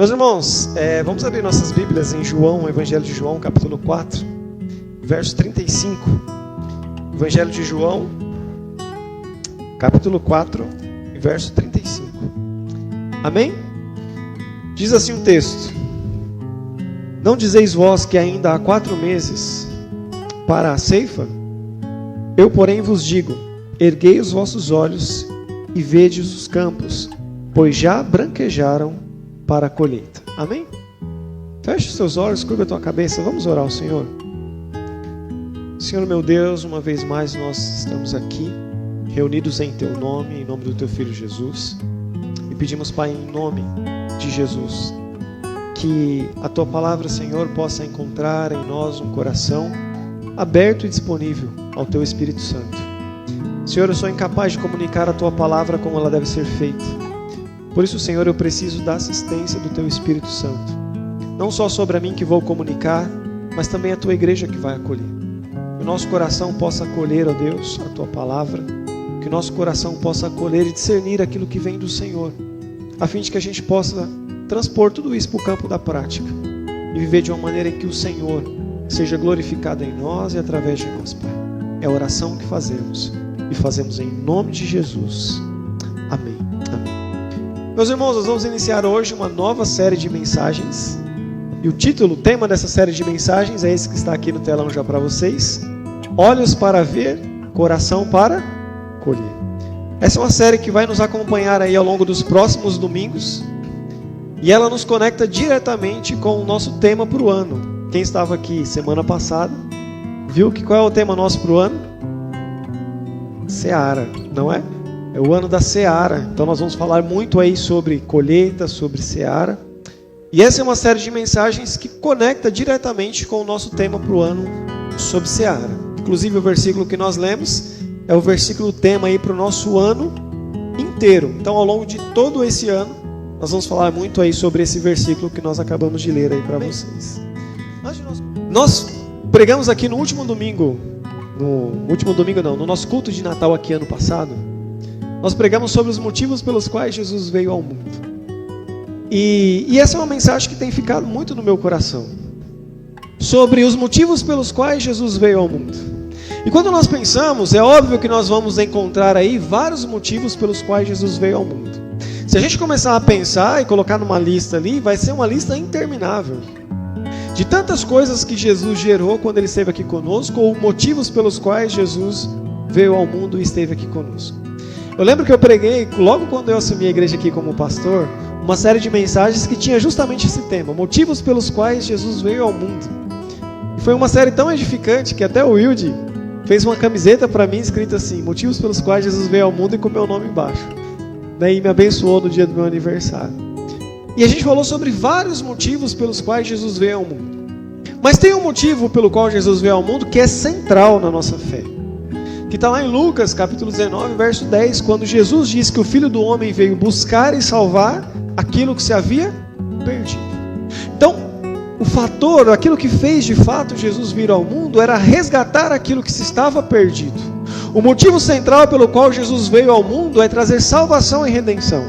Meus irmãos, vamos abrir nossas Bíblias em João, Evangelho de João, capítulo 4, verso 35. Evangelho de João, capítulo 4, verso 35. Amém? Diz assim o texto: Não dizeis vós que ainda há 4 meses para a ceifa? Eu, porém, vos digo: erguei os vossos olhos e vede os campos, pois já branquejaram para a colheita. Amém? Feche os seus olhos, curva a tua cabeça, vamos orar ao Senhor. Senhor meu Deus, uma vez mais nós estamos aqui, reunidos em Teu nome, em nome do Teu Filho Jesus, e pedimos, Pai, em nome de Jesus, que a Tua palavra, Senhor, possa encontrar em nós um coração aberto e disponível ao Teu Espírito Santo. Senhor, eu sou incapaz de comunicar a Tua palavra como ela deve ser feita. Por isso, Senhor, eu preciso da assistência do Teu Espírito Santo. Não só sobre a mim que vou comunicar, mas também a Tua igreja que vai acolher. Que o nosso coração possa acolher, ó Deus, a Tua palavra. Que o nosso coração possa acolher e discernir aquilo que vem do Senhor, a fim de que a gente possa transpor tudo isso para o campo da prática e viver de uma maneira em que o Senhor seja glorificado em nós e através de nós, Pai. É a oração que fazemos e fazemos em nome de Jesus. Amém. Amém. Meus irmãos, nós vamos iniciar hoje uma nova série de mensagens. E o título, o tema dessa série de mensagens é esse que está aqui no telão já para vocês: Olhos para ver, coração para colher. Essa é uma série que vai nos acompanhar aí ao longo dos próximos domingos. E ela nos conecta diretamente com o nosso tema para o ano. Quem estava aqui semana passada, viu que qual é o tema nosso para o ano? Seara, não é? É o ano da seara. Então nós vamos falar muito aí sobre colheita, sobre seara. E essa é uma série de mensagens que conecta diretamente com o nosso tema para o ano sobre seara. Inclusive o versículo que nós lemos é o versículo tema aí para o nosso ano inteiro. Então ao longo de todo esse ano, nós vamos falar muito aí sobre esse versículo que nós acabamos de ler aí para vocês. Nós pregamos aqui no último domingo, no nosso culto de Natal aqui ano passado, nós pregamos sobre os motivos pelos quais Jesus veio ao mundo. E essa é uma mensagem que tem ficado muito no meu coração, sobre os motivos pelos quais Jesus veio ao mundo. E quando nós pensamos, é óbvio que nós vamos encontrar aí vários motivos pelos quais Jesus veio ao mundo. Se a gente começar a pensar e colocar numa lista ali, vai ser uma lista interminável de tantas coisas que Jesus gerou quando Ele esteve aqui conosco, ou motivos pelos quais Jesus veio ao mundo e esteve aqui conosco. Eu lembro que eu preguei, logo quando eu assumi a igreja aqui como pastor, uma série de mensagens que tinha justamente esse tema: motivos pelos quais Jesus veio ao mundo. E foi uma série tão edificante que até o Wilde fez uma camiseta para mim escrita assim: motivos pelos quais Jesus veio ao mundo, e com o meu nome embaixo. Daí me abençoou no dia do meu aniversário. E a gente falou sobre vários motivos pelos quais Jesus veio ao mundo. Mas tem um motivo pelo qual Jesus veio ao mundo que é central na nossa fé, que está lá em Lucas capítulo 19, verso 10, quando Jesus diz que o Filho do Homem veio buscar e salvar aquilo que se havia perdido. Então, o fator, aquilo que fez de fato Jesus vir ao mundo, era resgatar aquilo que se estava perdido. O motivo central pelo qual Jesus veio ao mundo é trazer salvação e redenção.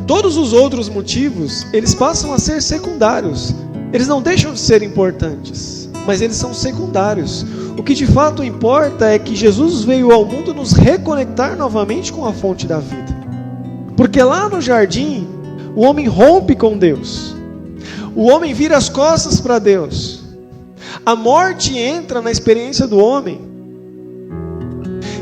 Todos os outros motivos, eles passam a ser secundários. Eles não deixam de ser importantes, mas eles são secundários. O que de fato importa é que Jesus veio ao mundo nos reconectar novamente com a fonte da vida. Porque lá no jardim, o homem rompe com Deus. O homem vira as costas para Deus. A morte entra na experiência do homem.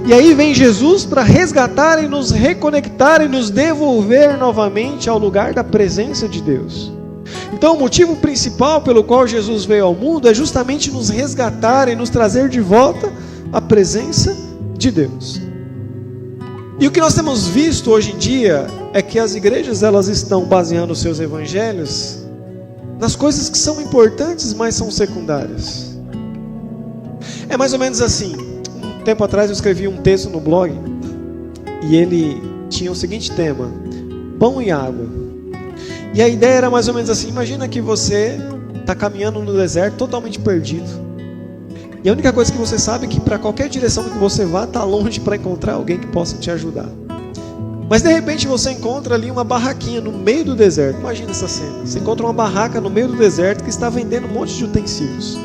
E aí vem Jesus para resgatar e nos reconectar e nos devolver novamente ao lugar da presença de Deus. Então o motivo principal pelo qual Jesus veio ao mundo é justamente nos resgatar e nos trazer de volta à presença de Deus. E o que nós temos visto hoje em dia é que as igrejas, elas estão baseando os seus evangelhos nas coisas que são importantes, mas são secundárias. É mais ou menos assim. Um tempo atrás eu escrevi um texto no blog e ele tinha o seguinte tema: pão e água. E a ideia era mais ou menos assim: imagina que você está caminhando no deserto totalmente perdido. E a única coisa que você sabe é que para qualquer direção que você vá, está longe para encontrar alguém que possa te ajudar. Mas de repente você encontra ali uma barraquinha no meio do deserto. Imagina essa cena. Você encontra uma barraca no meio do deserto que está vendendo um monte de utensílios.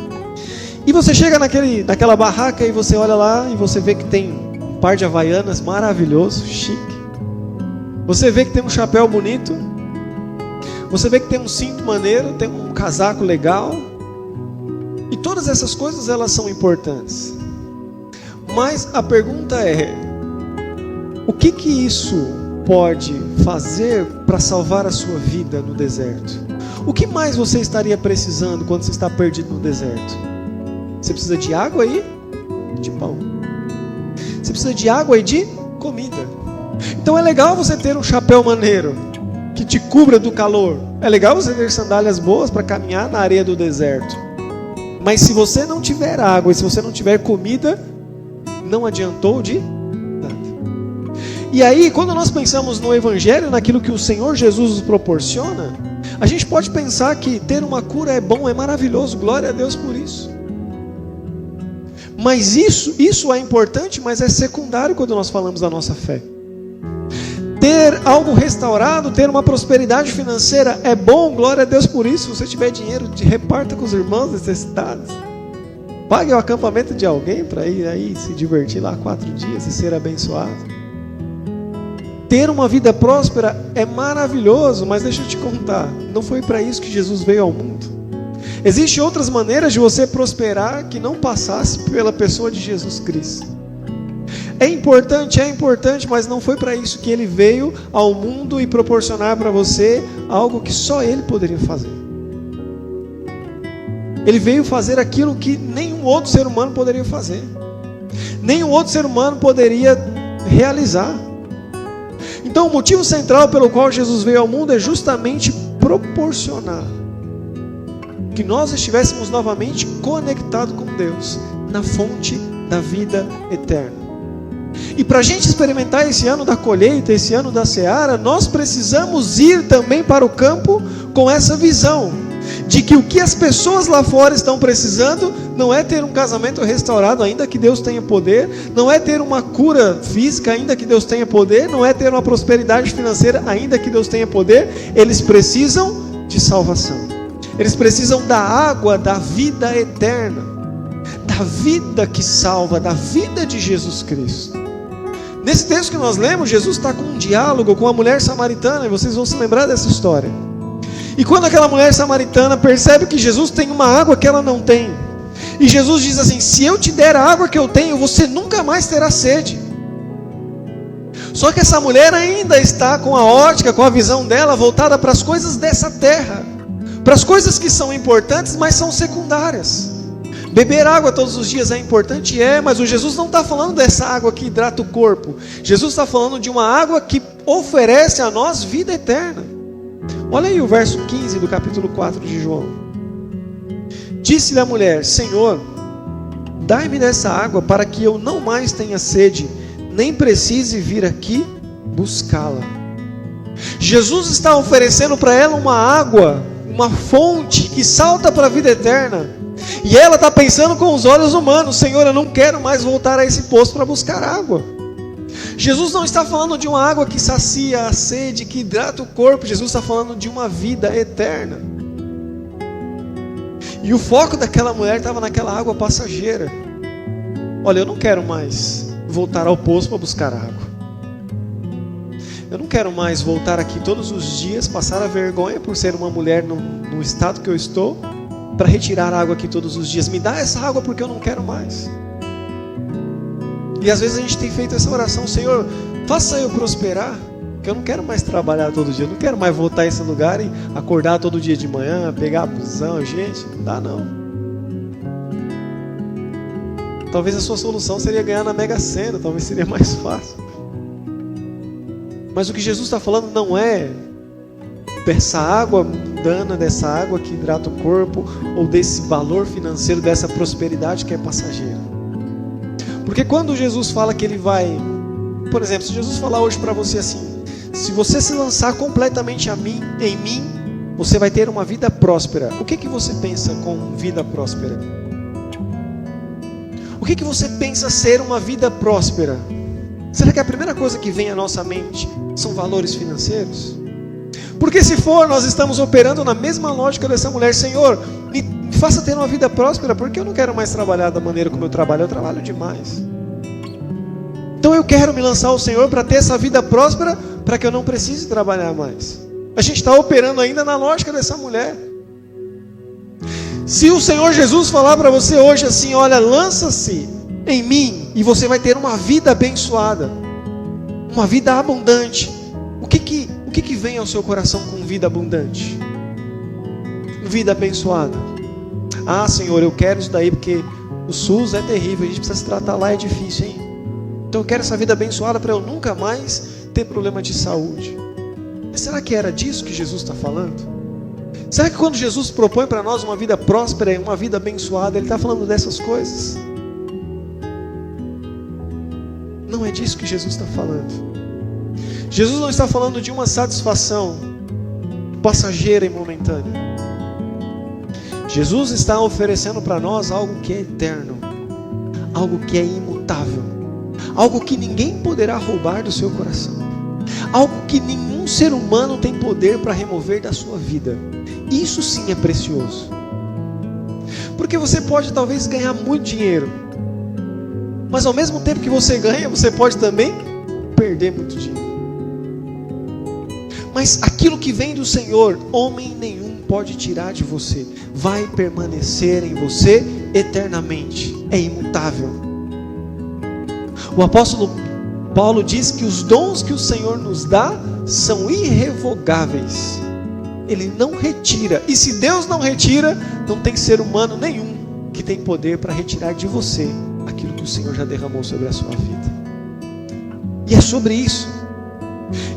E você chega naquela barraca e você olha lá e você vê que tem um par de havaianas maravilhoso, chique. Você vê que tem um chapéu bonito. Você vê que tem um cinto maneiro, tem um casaco legal. E todas essas coisas, elas são importantes. Mas a pergunta é: o que isso pode fazer para salvar a sua vida no deserto? O que mais você estaria precisando quando você está perdido no deserto? Você precisa de água e de pão. Você precisa de água e de comida. Então é legal você ter um chapéu maneiro que te cubra do calor. É legal você ter sandálias boas para caminhar na areia do deserto. Mas se você não tiver água e se você não tiver comida, não adiantou de nada. E aí, quando nós pensamos no Evangelho, naquilo que o Senhor Jesus nos proporciona, a gente pode pensar que ter uma cura é bom, é maravilhoso, glória a Deus por isso. Mas isso é importante, mas é secundário quando nós falamos da nossa fé. Ter algo restaurado, ter uma prosperidade financeira é bom, glória a Deus por isso. Se você tiver dinheiro, reparta com os irmãos necessitados. Pague o acampamento de alguém para ir aí se divertir lá 4 dias e ser abençoado. Ter uma vida próspera é maravilhoso, mas deixa eu te contar, não foi para isso que Jesus veio ao mundo. Existem outras maneiras de você prosperar que não passasse pela pessoa de Jesus Cristo. É importante, mas não foi para isso que Ele veio ao mundo e proporcionar para você algo que só Ele poderia fazer. Ele veio fazer aquilo que nenhum outro ser humano poderia fazer. Nenhum outro ser humano poderia realizar. Então o motivo central pelo qual Jesus veio ao mundo é justamente proporcionar que nós estivéssemos novamente conectados com Deus, na fonte da vida eterna. E para a gente experimentar esse ano da colheita, esse ano da seara, nós precisamos ir também para o campo com essa visão de que o que as pessoas lá fora estão precisando não é ter um casamento restaurado, ainda que Deus tenha poder, não é ter uma cura física, ainda que Deus tenha poder, não é ter uma prosperidade financeira, ainda que Deus tenha poder. Eles precisam de salvação. Eles precisam da água da vida eterna, da vida que salva, da vida de Jesus Cristo. Nesse texto que nós lemos, Jesus está com um diálogo com a mulher samaritana, e vocês vão se lembrar dessa história. E quando aquela mulher samaritana percebe que Jesus tem uma água que ela não tem, e Jesus diz assim: se eu te der a água que eu tenho, você nunca mais terá sede. Só que essa mulher ainda está com a ótica, com a visão dela voltada para as coisas dessa terra, para as coisas que são importantes, mas são secundárias. Beber água todos os dias é importante, mas o Jesus não está falando dessa água que hidrata o corpo. Jesus está falando de uma água que oferece a nós vida eterna. Olha aí o verso 15 do capítulo 4 de João. Disse-lhe a mulher: Senhor, dai-me dessa água para que eu não mais tenha sede, nem precise vir aqui buscá-la. Jesus está oferecendo para ela uma água, uma fonte que salta para a vida eterna. E ela está pensando com os olhos humanos: Senhor, eu não quero mais voltar a esse poço para buscar água. Jesus não está falando de uma água que sacia a sede, que hidrata o corpo. Jesus está falando de uma vida eterna. E o foco daquela mulher estava naquela água passageira. Olha, eu não quero mais voltar ao poço para buscar água. Eu não quero mais voltar aqui todos os dias, passar a vergonha por ser uma mulher no estado que eu estou, para retirar água aqui todos os dias. Me dá essa água porque eu não quero mais. E às vezes a gente tem feito essa oração: Senhor, faça eu prosperar, que eu não quero mais trabalhar todo dia, eu não quero mais voltar a esse lugar e acordar todo dia de manhã, pegar a busão. Gente, não dá não. Talvez a sua solução seria ganhar na Mega Sena, talvez seria mais fácil. Mas o que Jesus está falando não é dessa água mundana, dessa água que hidrata o corpo, ou desse valor financeiro, dessa prosperidade que é passageira. Porque quando Jesus fala que Ele vai, por exemplo, se Jesus falar hoje para você assim: se você se lançar completamente em mim, você vai ter uma vida próspera. O que você pensa com vida próspera? O que você pensa ser uma vida próspera? Será que a primeira coisa que vem à nossa mente são valores financeiros? Porque se for, nós estamos operando na mesma lógica dessa mulher. Senhor, me faça ter uma vida próspera, porque eu não quero mais trabalhar da maneira como eu trabalho demais. Então eu quero me lançar ao Senhor para ter essa vida próspera, para que eu não precise trabalhar mais. A gente está operando ainda na lógica dessa mulher. Se o Senhor Jesus falar para você hoje assim, olha, lança-se em mim e você vai ter uma vida abençoada, uma vida abundante, o que vem ao seu coração com vida abundante? Vida abençoada. Ah, Senhor, eu quero isso daí porque o SUS é terrível, a gente precisa se tratar lá, é difícil, hein? Então eu quero essa vida abençoada para eu nunca mais ter problema de saúde. Mas será que era disso que Jesus está falando? Será que quando Jesus propõe para nós uma vida próspera e uma vida abençoada, Ele está falando dessas coisas? Não é disso que Jesus está falando. Jesus não está falando de uma satisfação passageira e momentânea. Jesus está oferecendo para nós algo que é eterno, algo que é imutável, algo que ninguém poderá roubar do seu coração, algo que nenhum ser humano tem poder para remover da sua vida. Isso sim é precioso. Porque você pode talvez ganhar muito dinheiro, mas ao mesmo tempo que você ganha, você pode também perder muito dinheiro. Mas aquilo que vem do Senhor, homem nenhum pode tirar de você. Vai permanecer em você eternamente. É imutável. O apóstolo Paulo diz que os dons que o Senhor nos dá são irrevogáveis. Ele não retira. E se Deus não retira, não tem ser humano nenhum que tem poder para retirar de você aquilo que o Senhor já derramou sobre a sua vida. E é sobre isso.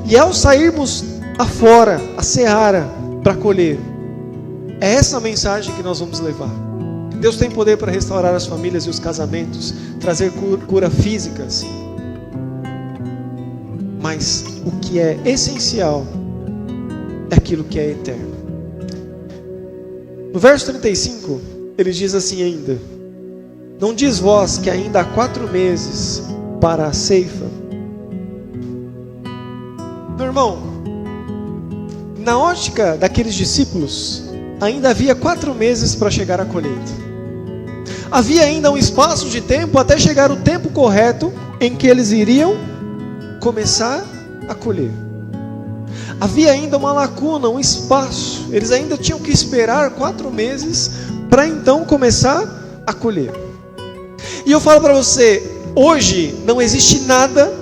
E ao sairmos afora, a seara, para colher, é essa mensagem que nós vamos levar. Deus tem poder para restaurar as famílias e os casamentos, trazer cura física, sim. Mas o que é essencial é aquilo que é eterno. No verso 35, ele diz assim ainda: não diz vós que ainda há 4 meses para a ceifa? Meu irmão, na ótica daqueles discípulos, ainda havia 4 meses para chegar à colheita. Havia ainda um espaço de tempo até chegar o tempo correto em que eles iriam começar a colher. Havia ainda uma lacuna, um espaço. Eles ainda tinham que esperar 4 meses para então começar a colher. E eu falo para você, hoje não existe nada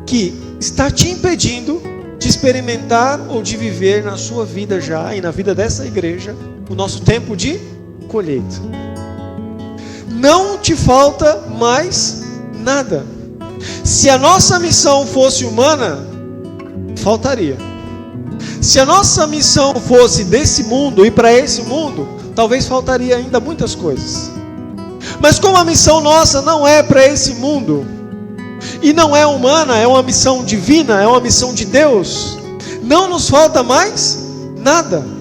que está te impedindo de experimentar ou de viver na sua vida já e na vida dessa igreja o nosso tempo de colheita. Não te falta mais nada. Se a nossa missão fosse humana, faltaria. Se a nossa missão fosse desse mundo e para esse mundo, talvez faltaria ainda muitas coisas. Mas como a missão nossa não é para esse mundo e não é humana, é uma missão divina, é uma missão de Deus, não nos falta mais nada.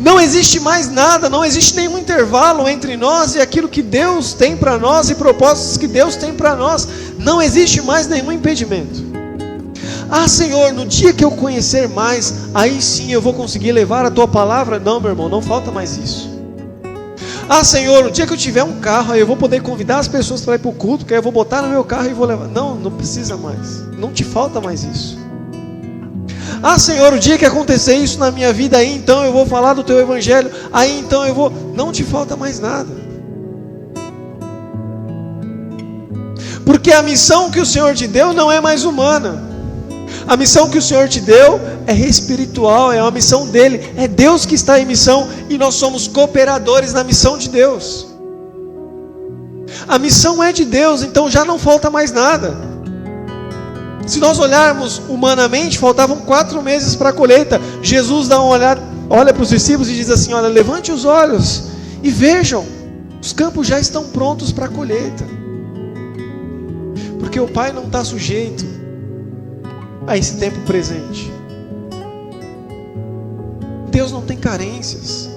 Não existe mais nada, não existe nenhum intervalo entre nós e aquilo que Deus tem para nós e propósitos que Deus tem para nós. Não existe mais nenhum impedimento. Ah, Senhor, no dia que eu conhecer mais, aí sim eu vou conseguir levar a Tua palavra. Não, meu irmão, não falta mais isso. Ah, Senhor, no dia que eu tiver um carro, aí eu vou poder convidar as pessoas para ir para o culto, que aí eu vou botar no meu carro e vou levar. Não, não precisa mais. Não te falta mais isso. Ah, Senhor, o dia que acontecer isso na minha vida, aí então eu vou falar do Teu Evangelho, aí então eu vou... Não te falta mais nada. Porque a missão que o Senhor te deu não é mais humana. A missão que o Senhor te deu é espiritual, é uma missão dEle. É Deus que está em missão e nós somos cooperadores na missão de Deus. A missão é de Deus, então já não falta mais nada. Se nós olharmos humanamente, faltavam 4 meses para a colheita. Jesus dá uma olhada, olha para os discípulos e diz assim: olha, levante os olhos e vejam, os campos já estão prontos para a colheita. Porque o Pai não está sujeito a esse tempo presente. Deus não tem carências.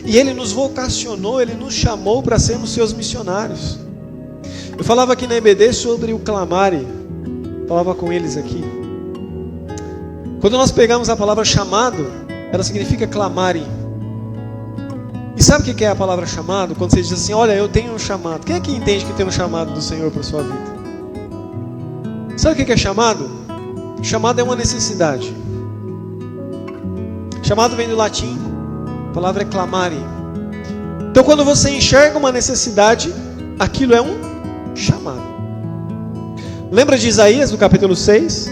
E Ele nos vocacionou, Ele nos chamou para sermos seus missionários. Eu falava aqui na EBD sobre o clamare. Falava com eles aqui. Quando nós pegamos a palavra chamado, ela significa clamare. E sabe o que é a palavra chamado? Quando você diz assim, olha, eu tenho um chamado. Quem é que entende que tem um chamado do Senhor para a sua vida? Sabe o que é chamado? Chamado é uma necessidade. Chamado vem do latim, a palavra é clamare. Então quando você enxerga uma necessidade, aquilo é um chamado. Lembra de Isaías, no capítulo 6?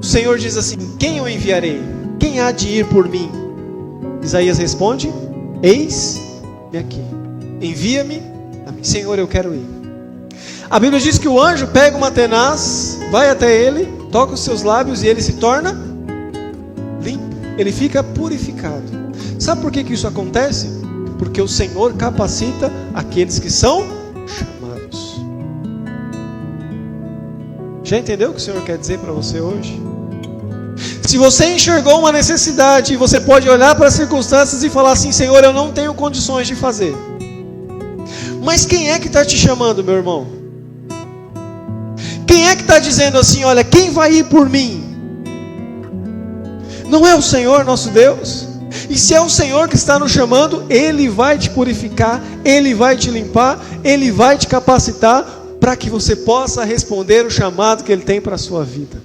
O Senhor diz assim, quem eu enviarei? Quem há de ir por mim? Isaías responde, eis-me aqui, envia-me a mim. Senhor, eu quero ir. A Bíblia diz que o anjo pega uma tenaz, vai até ele, toca os seus lábios e ele se torna limpo. Ele fica purificado. Sabe por que isso acontece? Porque o Senhor capacita aqueles que são chamados. Já entendeu o que o Senhor quer dizer para você hoje? Se você enxergou uma necessidade, você pode olhar para as circunstâncias e falar assim, Senhor, eu não tenho condições de fazer. Mas quem é que está te chamando, meu irmão? Quem é que está dizendo assim, olha, quem vai ir por mim? Não é o Senhor nosso Deus? E se é o Senhor que está nos chamando, Ele vai te purificar, Ele vai te limpar, Ele vai te capacitar para que você possa responder o chamado que Ele tem para a sua vida.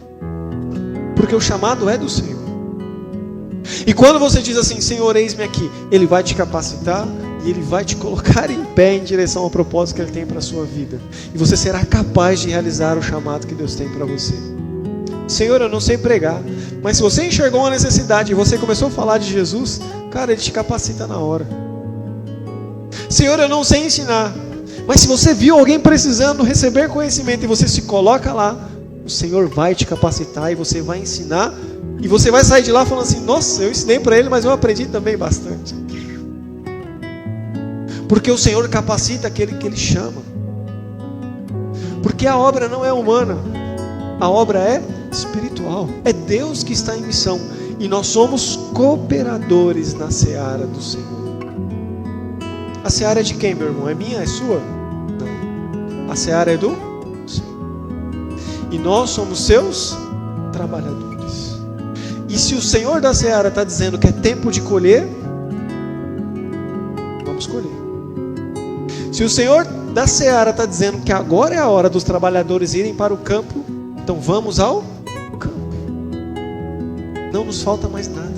Porque o chamado é do Senhor. E quando você diz assim, Senhor, eis-me aqui, Ele vai te capacitar e Ele vai te colocar em pé em direção ao propósito que Ele tem para a sua vida. E você será capaz de realizar o chamado que Deus tem para você. Senhor, eu não sei pregar, mas se você enxergou uma necessidade e você começou a falar de Jesus, cara, Ele te capacita na hora. Senhor, eu não sei ensinar, mas se você viu alguém precisando receber conhecimento e você se coloca lá, o Senhor vai te capacitar e você vai ensinar. E você vai sair de lá falando assim, nossa, eu ensinei para ele, mas eu aprendi também bastante. Porque o Senhor capacita aquele que Ele chama. Porque a obra não é humana, a obra é espiritual. É Deus que está em missão. E nós somos cooperadores na seara do Senhor. A seara é de quem, meu irmão? É minha? É sua? Não. A seara é do Senhor. E nós somos seus trabalhadores. E se o Senhor da seara está dizendo que é tempo de colher, vamos colher. Se o Senhor da seara está dizendo que agora é a hora dos trabalhadores irem para o campo, então vamos ao campo. Não nos falta mais nada.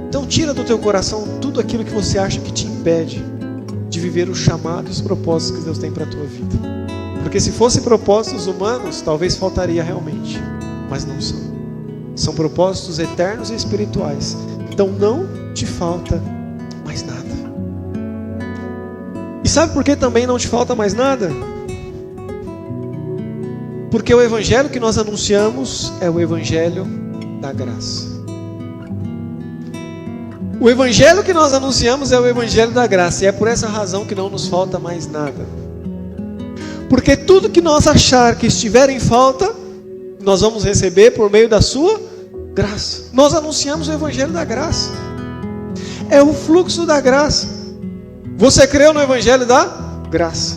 Então tira do teu coração tudo aquilo que você acha que te impede de viver o chamado e os propósitos que Deus tem para a tua vida. Porque se fossem propósitos humanos, talvez faltaria realmente. Mas não são. São propósitos eternos e espirituais. Então não te falta mais nada. E sabe por que também não te falta mais nada? Porque o evangelho que nós anunciamos é o evangelho da graça. O evangelho que nós anunciamos é o evangelho da graça. E é por essa razão que não nos falta mais nada. Porque tudo que nós achar que estiver em falta, nós vamos receber por meio da sua graça. Nós anunciamos o evangelho da graça. É o fluxo da graça. Você creu no evangelho da graça.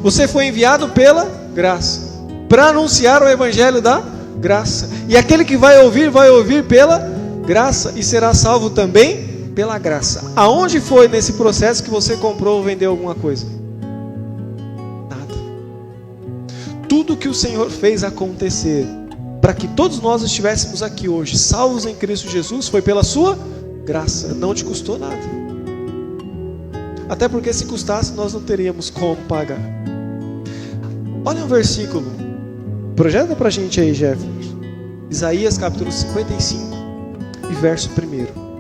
Você foi enviado pela graça para anunciar o evangelho da graça. E aquele que vai ouvir pela graça e será salvo também pela graça. Aonde foi nesse processo que você comprou ou vendeu alguma coisa? Nada. Tudo que o Senhor fez acontecer para que todos nós estivéssemos aqui hoje, salvos em Cristo Jesus, foi pela sua graça. Não te custou nada. Até porque se custasse, nós não teríamos como pagar. Olha um versículo. Projeta pra gente aí, Jefferson. Isaías capítulo 55 e verso 1.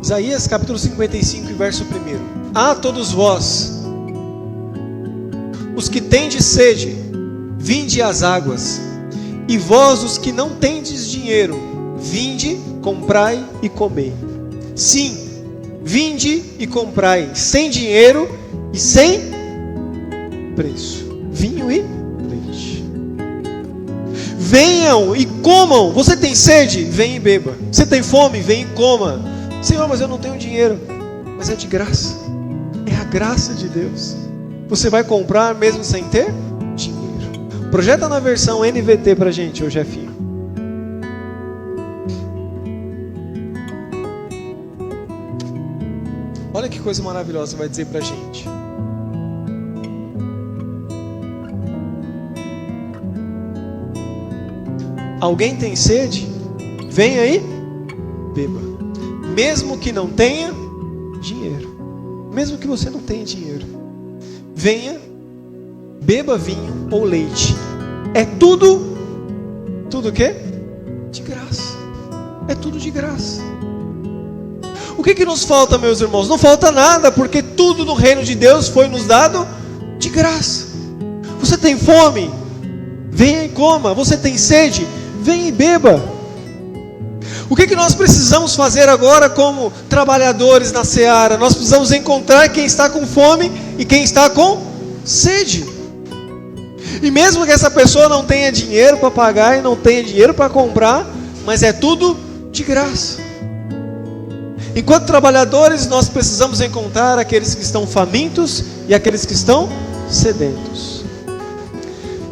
Isaías capítulo 55 e verso 1. Ah, todos vós, os que tendes sede, vinde às águas, e vós os que não tendes dinheiro, vinde, comprai e comei. Sim, vinde e comprai, sem dinheiro e sem preço, vinho e leite. venham e comam. Você tem sede? Vem e beba. Você tem fome? Vem e coma. Senhor, mas eu não tenho dinheiro. Mas é de graça. É a graça de Deus. Você vai comprar mesmo sem ter dinheiro. Projeta na versão NVT pra gente, ô Jefinho. Olha que coisa maravilhosa vai dizer pra gente. Alguém tem sede? Vem aí, beba. Mesmo que não tenha dinheiro. Mesmo que você não tenha dinheiro. Venha, beba vinho ou leite. É tudo o quê? De graça. É tudo de graça. O que nos falta, meus irmãos? Não falta nada, porque tudo no reino de Deus foi nos dado de graça. Você tem fome? Venha e coma. Você tem sede? Venha e beba. O que nós precisamos fazer agora como trabalhadores na seara? Nós precisamos encontrar quem está com fome e quem está com sede. E mesmo que essa pessoa não tenha dinheiro para pagar e não tenha dinheiro para comprar, mas é tudo de graça. Enquanto trabalhadores, nós precisamos encontrar aqueles que estão famintos e aqueles que estão sedentos.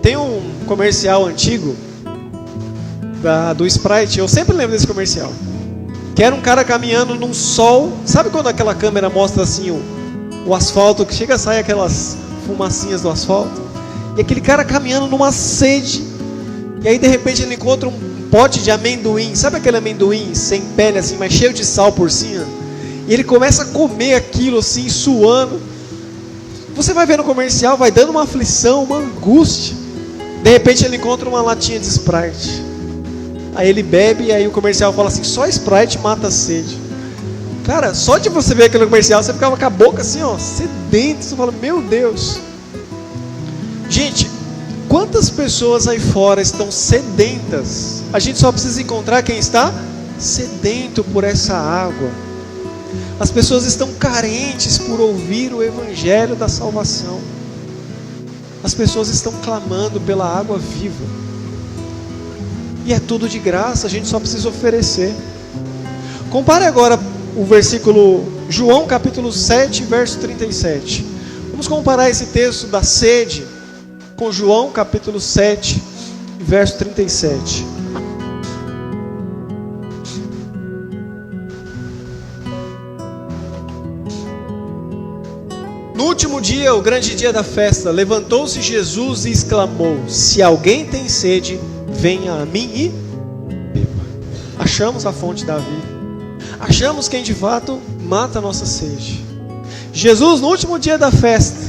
Tem um comercial antigo do Sprite, eu sempre lembro desse comercial, que era um cara caminhando num sol. Sabe quando aquela câmera mostra assim o asfalto, que chega a sair aquelas fumacinhas do asfalto? E aquele cara caminhando numa sede, e aí de repente ele encontra um pote de amendoim. Sabe aquele amendoim sem pele assim, mas cheio de sal por cima? E ele começa a comer aquilo assim, suando. Você vai ver no comercial, vai dando uma aflição, uma angústia. De repente ele encontra uma latinha de Sprite. Aí ele bebe, e aí o comercial fala assim: só Sprite mata a sede. Cara, só de você ver aquele comercial, você ficava com a boca assim, ó, sedento. Você fala: meu Deus. Gente, quantas pessoas aí fora estão sedentas? A gente só precisa encontrar quem está sedento por essa água. As pessoas estão carentes por ouvir o evangelho da salvação. As pessoas estão clamando pela água viva. E é tudo de graça, a gente só precisa oferecer. Compare agora o versículo, João capítulo 7, verso 37. Vamos comparar esse texto da sede com João capítulo 7, verso 37. No último dia, o grande dia da festa, levantou-se Jesus e exclamou: se alguém tem sede, venha a mim e beba. Achamos a fonte da vida. Achamos quem de fato mata a nossa sede. Jesus, no último dia da festa,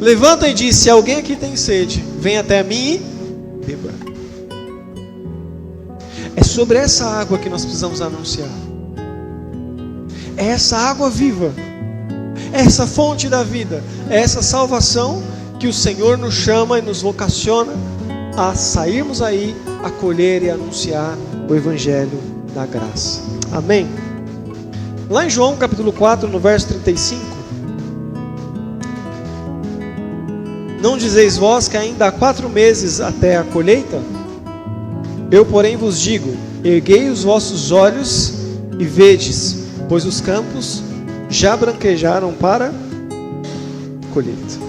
levanta e diz: se alguém aqui tem sede, venha até mim e beba. É sobre essa água que nós precisamos anunciar. É essa água viva, é essa fonte da vida, é essa salvação que o Senhor nos chama e nos vocaciona a sairmos aí, a acolher e anunciar o Evangelho da graça. Amém? Lá em João capítulo 4, no verso 35: não dizeis vós que ainda há 4 meses até a colheita? Eu, porém, vos digo: erguei os vossos olhos e vedes, pois os campos já branquejaram para a colheita.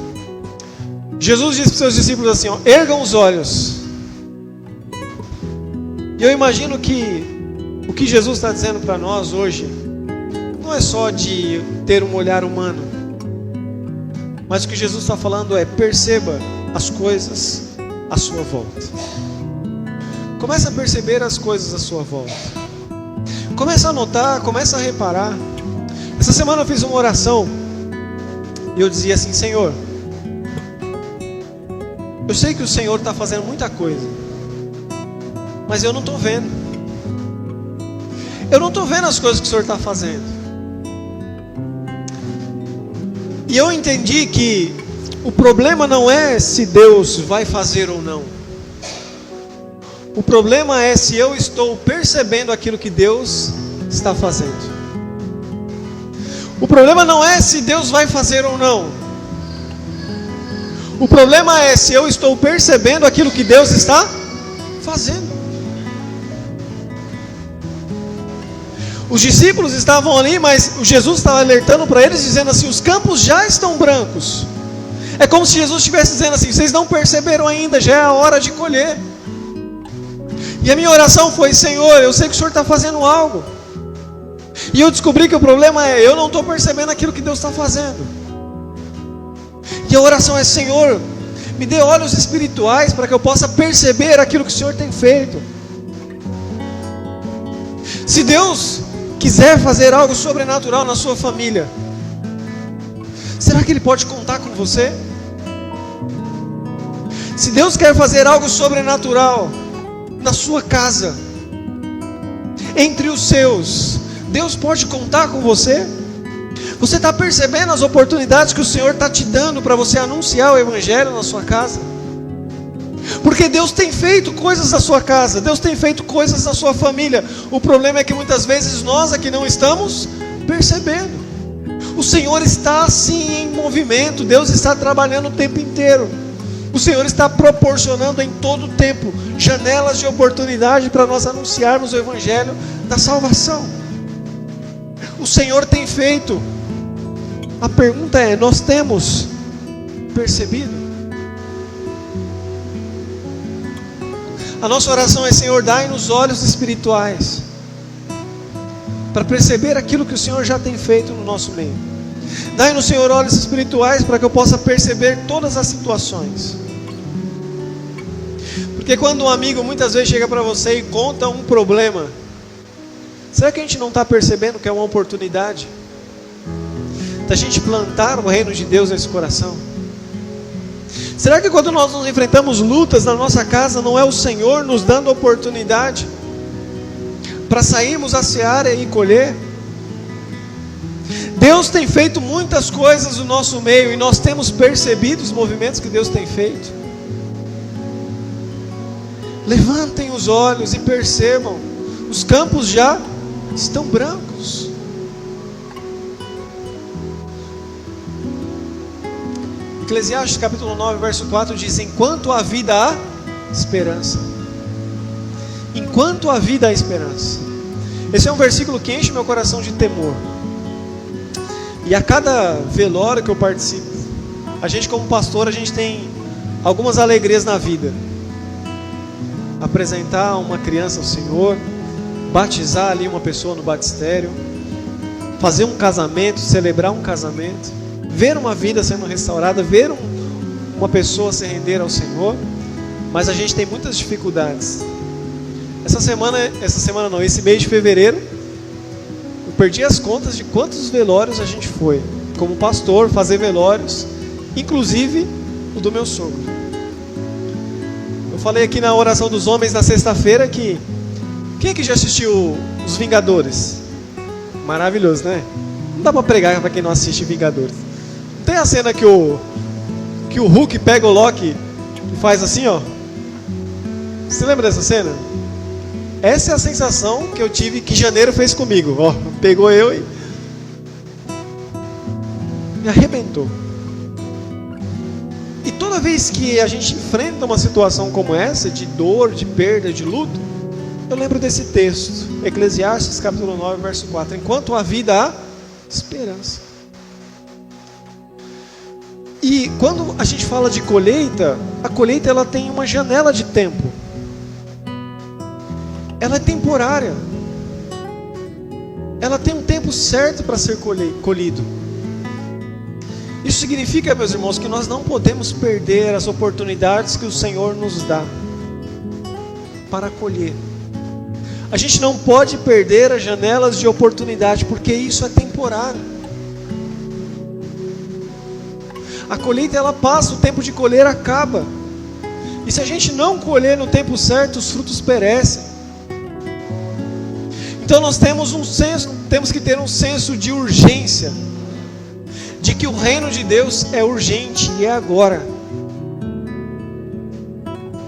Jesus disse para os seus discípulos assim: ó, ergam os olhos. E eu imagino que o que Jesus está dizendo para nós hoje não é só de ter um olhar humano, mas o que Jesus está falando é: perceba as coisas à sua volta. Comece a perceber as coisas à sua volta. Comece a notar, comece a reparar. Essa semana eu fiz uma oração e eu dizia assim: Senhor, eu sei que o Senhor está fazendo muita coisa, mas eu não estou vendo. Eu não estou vendo as coisas que o Senhor está fazendo. E eu entendi que o problema não é se Deus vai fazer ou não. O problema é se eu estou percebendo aquilo que Deus está fazendo. O problema não é se Deus vai fazer ou não. O problema é se eu estou percebendo aquilo que Deus está fazendo. Os discípulos estavam ali, mas Jesus estava alertando para eles, dizendo assim: os campos já estão brancos. É como se Jesus estivesse dizendo assim: vocês não perceberam ainda, já é a hora de colher. E a minha oração foi: Senhor, eu sei que o Senhor está fazendo algo. E eu descobri que o problema é, eu não estou percebendo aquilo que Deus está fazendo. E a oração é: Senhor, me dê olhos espirituais para que eu possa perceber aquilo que o Senhor tem feito. Se Deus quiser fazer algo sobrenatural na sua família, será que Ele pode contar com você? Se Deus quer fazer algo sobrenatural na sua casa, entre os seus, Deus pode contar com você? Você está percebendo as oportunidades que o Senhor está te dando para você anunciar o Evangelho na sua casa? Porque Deus tem feito coisas na sua casa, Deus tem feito coisas na sua família. O problema é que muitas vezes nós aqui não estamos percebendo. O Senhor está assim em movimento, Deus está trabalhando o tempo inteiro. O Senhor está proporcionando em todo o tempo janelas de oportunidade para nós anunciarmos o Evangelho da salvação. O Senhor tem feito. A pergunta é: nós temos percebido? A nossa oração é: Senhor, dai-nos olhos espirituais para perceber aquilo que o Senhor já tem feito no nosso meio. Dai-nos, Senhor, olhos espirituais para que eu possa perceber todas as situações. Porque quando um amigo muitas vezes chega para você e conta um problema, será que a gente não está percebendo que é uma oportunidade da gente plantar o reino de Deus nesse coração? Será que quando nós nos enfrentamos lutas na nossa casa, não é o Senhor nos dando oportunidade para sairmos à seara e colher? Deus tem feito muitas coisas no nosso meio e nós temos percebido os movimentos que Deus tem feito. Levantem os olhos e percebam, os campos já estão brancos. Eclesiastes capítulo 9, verso 4 diz: enquanto há vida há esperança. Enquanto há vida há esperança. Esse é um versículo que enche meu coração de temor. E a cada velório que eu participo, a gente como pastor, a gente tem algumas alegrias na vida. Apresentar uma criança ao Senhor, batizar ali uma pessoa no batistério, fazer um casamento, celebrar um casamento, ver uma vida sendo restaurada, ver uma pessoa se render ao Senhor. Mas a gente tem muitas dificuldades. Esse mês de fevereiro, eu perdi as contas de quantos velórios a gente foi, como pastor, fazer velórios, inclusive o do meu sogro. Eu falei aqui na oração dos homens na sexta-feira que... quem é que já assistiu Os Vingadores? Maravilhoso, né? Não dá pra pregar pra quem não assiste Vingadores. Tem a cena que o Hulk pega o Loki e faz assim, ó. Você lembra dessa cena? Essa é a sensação que eu tive, que janeiro fez comigo. Ó, pegou eu e me arrebentou. E toda vez que a gente enfrenta uma situação como essa, de dor, de perda, de luto, eu lembro desse texto, Eclesiastes capítulo 9, verso 4. Enquanto há vida há esperança. E quando a gente fala de colheita, a colheita ela tem uma janela de tempo. Ela é temporária. Ela tem um tempo certo para ser colhido. Isso significa, meus irmãos, que nós não podemos perder as oportunidades que o Senhor nos dá para colher. A gente não pode perder as janelas de oportunidade, porque isso é temporário. A colheita ela passa, o tempo de colher acaba. E se a gente não colher no tempo certo, os frutos perecem. Então nós temos que ter um senso de urgência, de que o reino de Deus é urgente e é agora.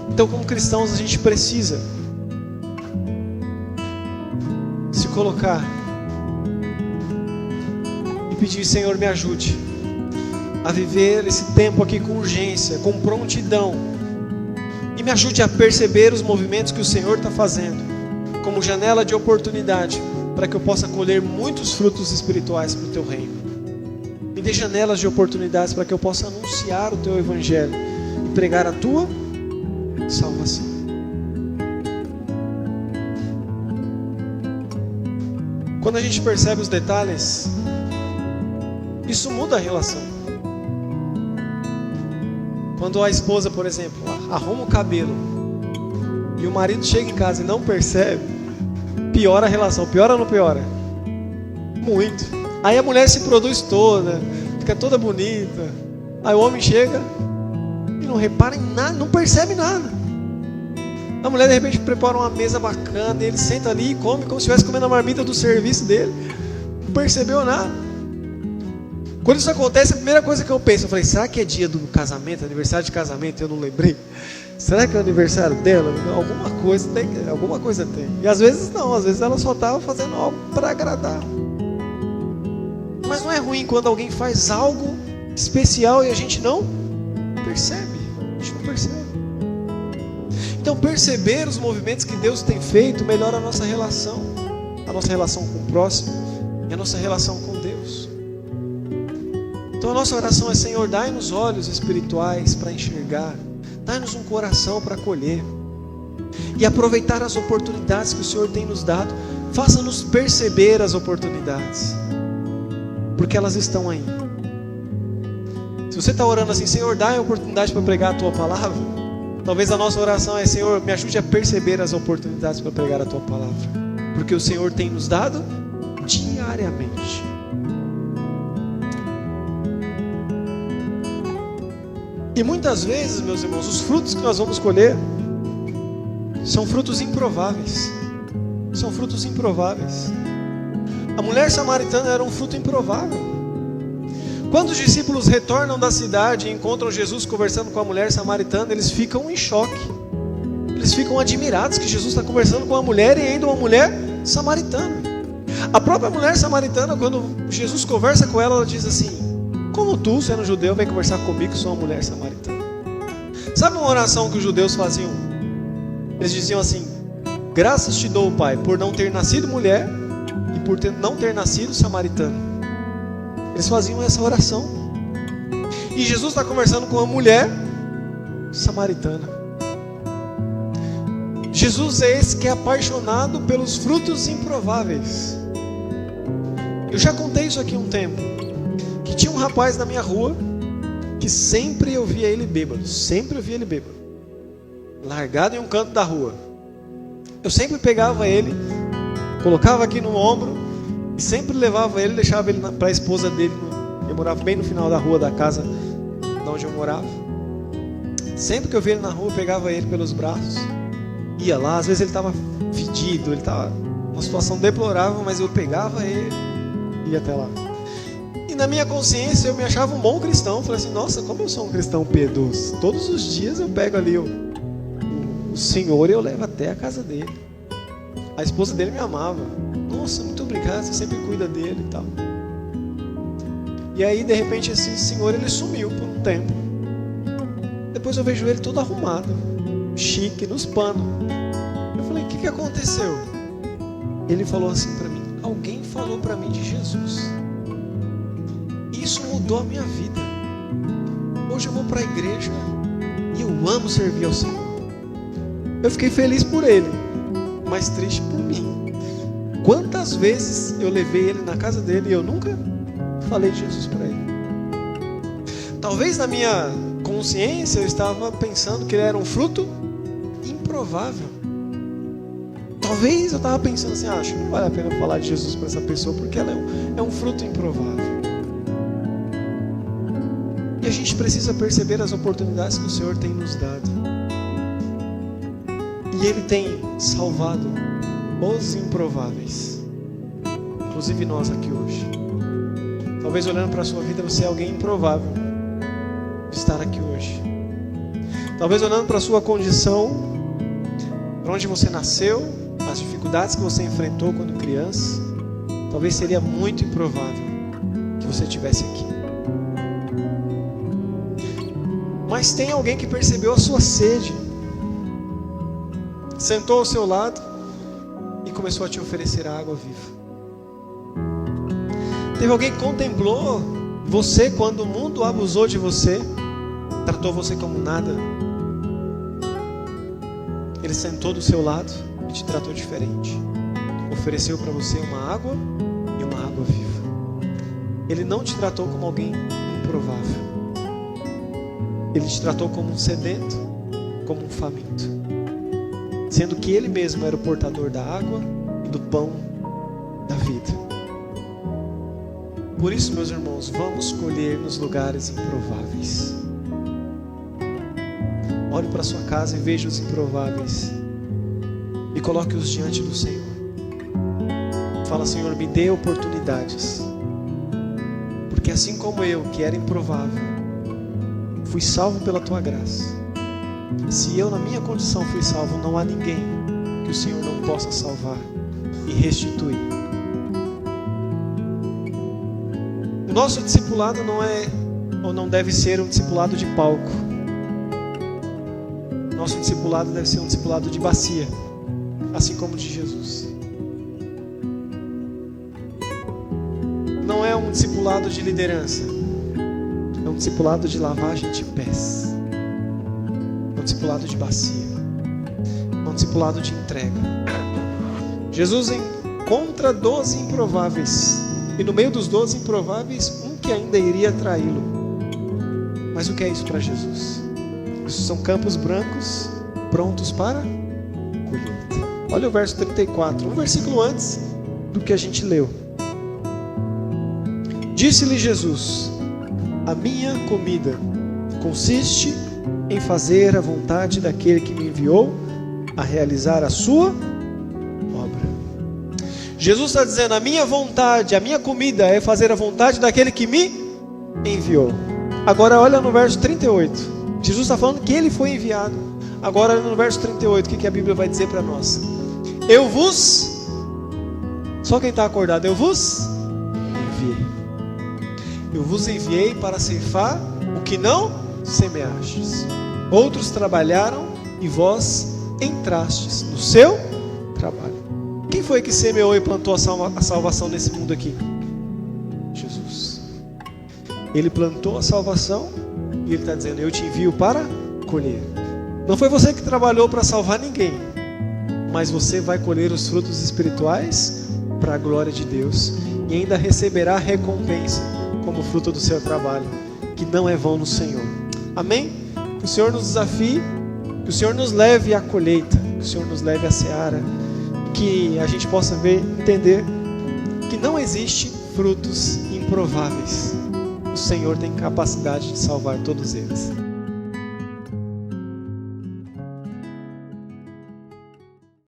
Então, como cristãos, a gente precisa se colocar e pedir: Senhor, me ajude a viver esse tempo aqui com urgência, com prontidão, E me ajude a perceber os movimentos que o Senhor está fazendo como janela de oportunidade para que eu possa colher muitos frutos espirituais para o Teu reino. Me dê janelas de oportunidades para que eu possa anunciar o Teu Evangelho e pregar a Tua salvação. Quando a gente percebe os detalhes, isso muda a relação. Quando a esposa, por exemplo, arruma o cabelo e o marido chega em casa e não percebe, piora a relação. Piora ou não piora? Muito. Aí a mulher se produz toda, fica toda bonita. Aí o homem chega e não repara em nada, não percebe nada. A mulher de repente prepara uma mesa bacana, e ele senta ali e come como se estivesse comendo a marmita do serviço dele. Não percebeu nada. Quando isso acontece, a primeira coisa que eu penso, eu falei, será que é dia do casamento, aniversário de casamento? Eu não lembrei. Será que é o aniversário dela? Alguma coisa tem. E às vezes não, às vezes ela só estava fazendo algo para agradar. Mas não é ruim quando alguém faz algo especial e a gente não percebe. A gente não percebe. Então perceber os movimentos que Deus tem feito melhora a nossa relação com o próximo e a nossa relação com Deus. Então a nossa oração é: Senhor, dai-nos olhos espirituais para enxergar, dai-nos um coração para acolher e aproveitar as oportunidades que o Senhor tem nos dado. Faça-nos perceber as oportunidades, porque elas estão aí. Se você está orando assim, Senhor, dá a oportunidade para pregar a Tua palavra, talvez a nossa oração é: Senhor, me ajude a perceber as oportunidades para pregar a Tua palavra, porque o Senhor tem nos dado diariamente. E muitas vezes, meus irmãos, os frutos que nós vamos colher são frutos improváveis. São frutos improváveis. A mulher samaritana era um fruto improvável. Quando os discípulos retornam da cidade e encontram Jesus conversando com a mulher samaritana, eles ficam em choque. Eles ficam admirados que Jesus está conversando com uma mulher e ainda uma mulher samaritana. A própria mulher samaritana, quando Jesus conversa com ela, ela diz assim: como tu, sendo judeu, vem conversar comigo, que sou uma mulher samaritana? Sabe uma oração que os judeus faziam? Eles diziam assim: graças te dou, Pai, por não ter nascido mulher e por não ter nascido samaritano. Eles faziam essa oração. E Jesus está conversando com uma mulher samaritana. Jesus é esse que é apaixonado pelos frutos improváveis. Eu já contei isso aqui há um tempo, que tinha um rapaz na minha rua que sempre eu via ele bêbado. Sempre eu via ele bêbado, largado em um canto da rua. Eu sempre pegava ele, colocava aqui no ombro e sempre levava ele, deixava ele para a esposa dele. Eu morava bem no final da rua da casa de onde eu morava. Sempre que eu via ele na rua, eu pegava ele pelos braços, ia lá. Às vezes ele estava fedido, ele estava numa situação deplorável, mas eu pegava ele e ia até lá. E na minha consciência eu me achava um bom cristão. Eu falei assim: nossa, como eu sou um cristão piedoso. Todos os dias eu pego ali o Senhor e eu levo até a casa dele. A esposa dele me amava. Nossa, muito obrigado, você sempre cuida dele e tal. E aí de repente esse senhor, ele sumiu por um tempo. Depois eu vejo ele todo arrumado, chique, nos panos. Eu falei: o que aconteceu? Ele falou assim para mim: alguém falou para mim de Jesus. Isso mudou a minha vida. Hoje eu vou para a igreja e eu amo servir ao Senhor. Eu fiquei feliz por ele, mas triste por mim. Quantas vezes eu levei ele na casa dele e eu nunca falei de Jesus para ele? Talvez na minha consciência eu estava pensando que ele era um fruto improvável. Talvez eu estava pensando assim: acho que não vale a pena falar de Jesus para essa pessoa, porque ela é um fruto improvável. E a gente precisa perceber as oportunidades que o Senhor tem nos dado. E Ele tem salvado os improváveis, inclusive nós aqui hoje. Talvez olhando para a sua vida, você é alguém improvável de estar aqui hoje. Talvez olhando para a sua condição, para onde você nasceu, as dificuldades que você enfrentou quando criança, talvez seria muito improvável que você estivesse aqui. Mas tem alguém que percebeu a sua sede, sentou ao seu lado e começou a te oferecer a água viva. Teve alguém que contemplou você quando o mundo abusou de você, tratou você como nada. Ele sentou do seu lado e te tratou diferente. Ofereceu para você uma água e uma água viva. Ele não te tratou como alguém improvável. Ele te tratou como um sedento, como um faminto, sendo que Ele mesmo era o portador da água e do pão da vida. Por isso, meus irmãos, vamos colher nos lugares improváveis. Olhe para sua casa e veja os improváveis e coloque-os diante do Senhor. Fala: Senhor, me dê oportunidades, porque assim como eu, que era improvável, fui salvo pela Tua graça. Se eu na minha condição fui salvo, não há ninguém que o Senhor não possa salvar e restituir. O nosso discipulado não é ou não deve ser um discipulado de palco. Nosso discipulado deve ser um discipulado de bacia, assim como o de Jesus. Não é um discipulado de liderança, é um discipulado de lavagem de pés, é um discipulado de bacia, é um discipulado de entrega. Jesus encontra 12 improváveis, e no meio dos 12 improváveis, um que ainda iria traí-lo. Mas o que é isso para Jesus? Isso são campos brancos prontos para colheita. Olha o verso 34, um versículo antes do que a gente leu. Disse-lhe Jesus: a minha comida consiste em fazer a vontade daquele que me enviou a realizar a sua obra. Jesus está dizendo: a minha vontade, a minha comida é fazer a vontade daquele que me enviou. Agora olha no verso 38. Jesus está falando que Ele foi enviado. Agora no verso 38, o que a Bíblia vai dizer para nós? Só quem está acordado, eu vos enviei. Eu vos enviei para ceifar o que não semeastes. Outros trabalharam e vós entrastes no seu trabalho. Quem foi que semeou e plantou a salvação nesse mundo aqui? Jesus. Ele plantou a salvação e Ele está dizendo: eu te envio para colher. Não foi você que trabalhou para salvar ninguém, mas você vai colher os frutos espirituais para a glória de Deus e ainda receberá recompensa como fruto do seu trabalho, que não é vão no Senhor. Amém? Que o Senhor nos desafie, que o Senhor nos leve à colheita, que o Senhor nos leve à seara, que a gente possa entender que não existe frutos improváveis. O Senhor tem capacidade de salvar todos eles.